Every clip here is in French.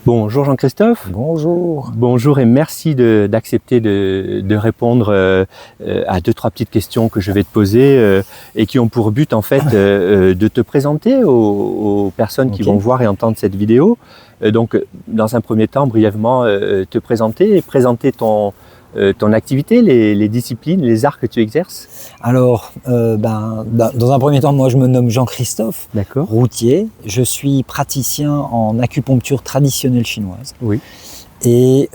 Bonjour Jean-Christophe. Bonjour. Bonjour et merci d'accepter de répondre à deux, trois petites questions que je vais te poser et qui ont pour but en fait de te présenter aux personnes qui vont voir et entendre cette vidéo. Donc dans un premier temps, brièvement te présenter et présenter ton activité, les disciplines, les arts que tu exerces. Alors, dans un premier temps, moi je me nomme Jean-Christophe Routier. Je suis praticien en acupuncture traditionnelle chinoise. Oui. Et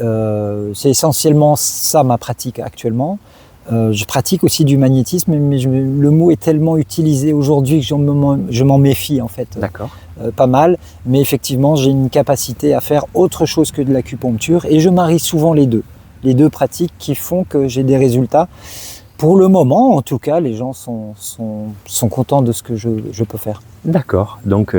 c'est essentiellement ça ma pratique actuellement. Je pratique aussi du magnétisme, mais le mot est tellement utilisé aujourd'hui que je m'en méfie en fait. D'accord. Pas mal, mais effectivement j'ai une capacité à faire autre chose que de l'acupuncture et je marie souvent les deux pratiques qui font que j'ai des résultats. Pour le moment, en tout cas, les gens sont contents de ce que je peux faire. D'accord. Donc,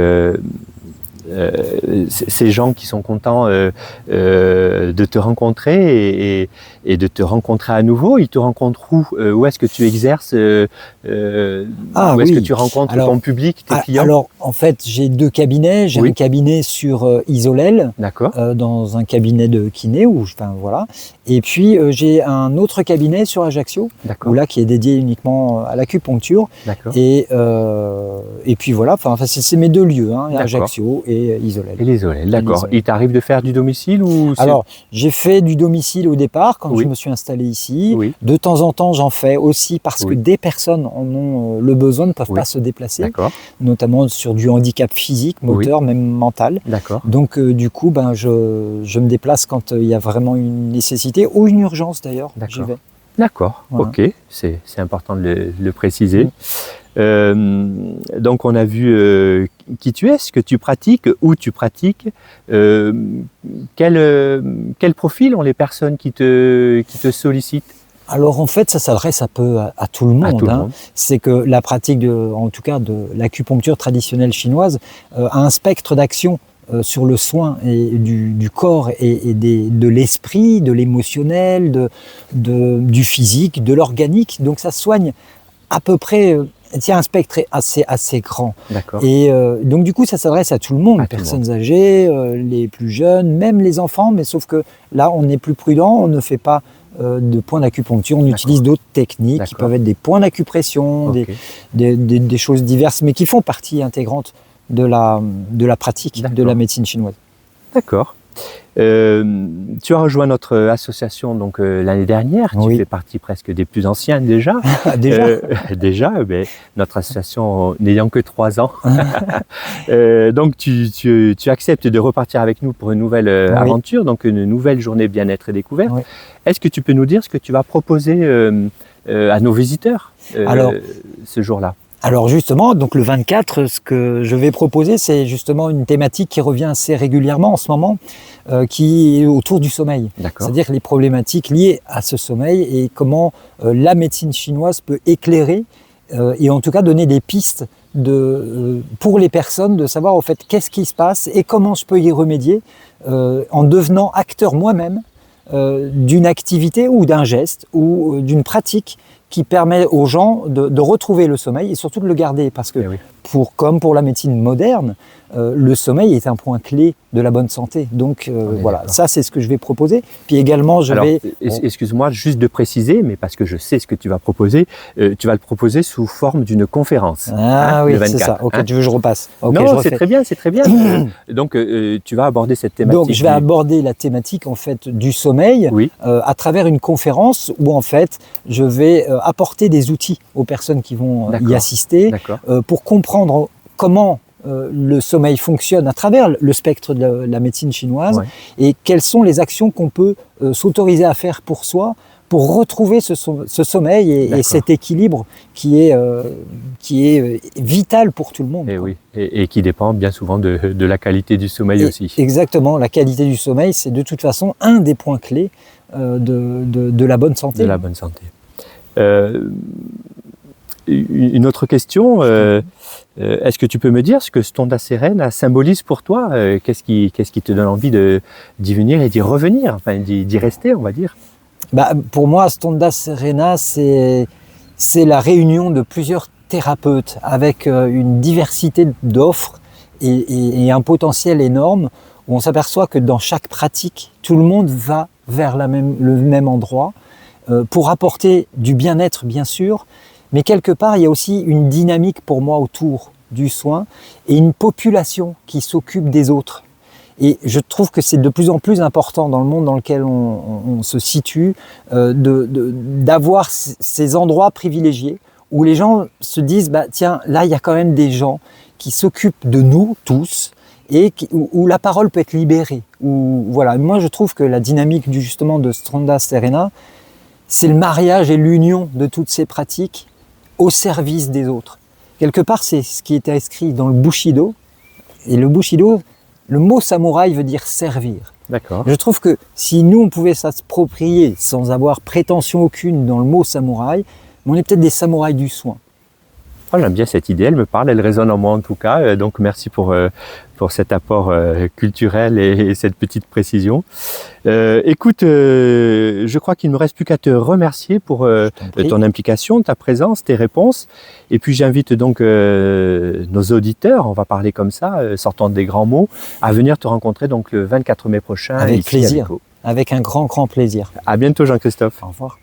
ces gens qui sont contents de te rencontrer et de te rencontrer à nouveau, ils te rencontrent où? Où est-ce que tu exerces? Où est-ce que tu rencontres ton public, tes clients? Alors, en fait, j'ai deux cabinets. J'ai un cabinet sur Isolel, dans un cabinet de kiné, voilà. Et puis, j'ai un autre cabinet sur Ajaccio, qui est dédié uniquement à l'acupuncture. Et puis voilà, c'est mes deux lieux, Ajaccio et Isolel. Et l'Isolel, d'accord. Il t'arrive de faire du domicile ou? Alors, j'ai fait du domicile au départ, quand je me suis installé ici. De temps en temps, j'en fais aussi parce que des personnes en ont le besoin, ne peuvent pas se déplacer, notamment sur du handicap physique, moteur, même mental. Donc, du coup, je me déplace quand il y a vraiment une nécessité ou une urgence d'ailleurs, j'y vais. D'accord, ok, c'est important de le préciser. Donc on a vu qui tu es, ce que tu pratiques, où tu pratiques, quel profil ont les personnes qui te sollicitent? Alors en fait ça s'adresse un peu à tout le monde. C'est que la pratique en tout cas de l'acupuncture traditionnelle chinoise a un spectre d'action sur le soin du corps et de l'esprit, de l'émotionnel, du physique, de l'organique. Donc ça soigne à peu près, il y a un spectre assez grand. Et donc du coup ça s'adresse à tout le monde, personnes âgées, les plus jeunes, même les enfants, mais sauf que là on est plus prudent, on ne fait pas de points d'acupuncture, on utilise d'autres techniques qui peuvent être des points d'acupression, des choses diverses, mais qui font partie intégrante de la pratique de la médecine chinoise. D'accord. Tu as rejoint notre association donc l'année dernière. Tu fais partie presque des plus anciens déjà. Déjà, notre association n'ayant que 3 ans. Donc tu acceptes de repartir avec nous pour une nouvelle aventure, donc une nouvelle journée bien-être et découverte. Est-ce que tu peux nous dire ce que tu vas proposer à nos visiteurs ce jour-là? Alors justement, donc le 24, ce que je vais proposer, c'est justement une thématique qui revient assez régulièrement en ce moment, qui est autour du sommeil. C'est-à-dire les problématiques liées à ce sommeil et comment la médecine chinoise peut éclairer et en tout cas donner des pistes pour les personnes de savoir au fait qu'est-ce qui se passe et comment je peux y remédier en devenant acteur moi-même d'une activité ou d'un geste ou d'une pratique qui permet aux gens de retrouver le sommeil et surtout de le garder. Parce que, comme pour la médecine moderne, le sommeil est un point clé de la bonne santé. Donc voilà, ça c'est ce que je vais proposer. Puis également, excuse-moi juste de préciser, mais parce que je sais ce que tu vas proposer, tu vas le proposer sous forme d'une conférence. Oui, c'est ça. Ok, tu veux que je repasse? Non, c'est très bien, c'est très bien. Donc tu vas aborder cette thématique. Donc je vais aborder la thématique en fait du sommeil à travers une conférence où en fait je vais apporter des outils aux personnes qui vont y assister pour comprendre comment le sommeil fonctionne à travers le spectre de la médecine chinoise et quelles sont les actions qu'on peut s'autoriser à faire pour soi pour retrouver ce sommeil et cet équilibre qui est vital pour tout le monde. Et qui dépend bien souvent de la qualité du sommeil aussi. Exactement, la qualité du sommeil, c'est de toute façon un des points clés de la bonne santé. De la bonne santé. Une autre question, est-ce que tu peux me dire ce que Stonda Serena symbolise pour toi? Qu'est-ce qui te donne envie d'y venir et d'y revenir, enfin d'y rester, on va dire? Pour moi, Stonda Serena, c'est la réunion de plusieurs thérapeutes avec une diversité d'offres et un potentiel énorme où on s'aperçoit que dans chaque pratique, tout le monde va vers le même endroit pour apporter du bien-être bien sûr, mais quelque part il y a aussi une dynamique pour moi autour du soin et une population qui s'occupe des autres. Et je trouve que c'est de plus en plus important dans le monde dans lequel on se situe d'avoir ces endroits privilégiés où les gens se disent bah, tiens, là il y a quand même des gens qui s'occupent de nous tous et où la parole peut être libérée. Voilà. Moi je trouve que la dynamique justement de Stronda Serena, c'est le mariage et l'union de toutes ces pratiques au service des autres. Quelque part c'est ce qui était inscrit dans le Bushido, et le Bushido, le mot samouraï veut dire servir. D'accord. Je trouve que si nous, on pouvait s'approprier sans avoir prétention aucune dans le mot samouraï, on est peut-être des samouraïs du soin. Oh, j'aime bien cette idée, elle me parle, elle résonne en moi en tout cas. Donc merci pour cet apport culturel et cette petite précision. Écoute, je crois qu'il ne me reste plus qu'à te remercier pour ton implication, ta présence, tes réponses. Et puis j'invite donc nos auditeurs, on va parler comme ça, sortant des grands mots, à venir te rencontrer donc le 24 mai prochain. Avec plaisir, avec un grand plaisir. À bientôt Jean-Christophe. Au revoir.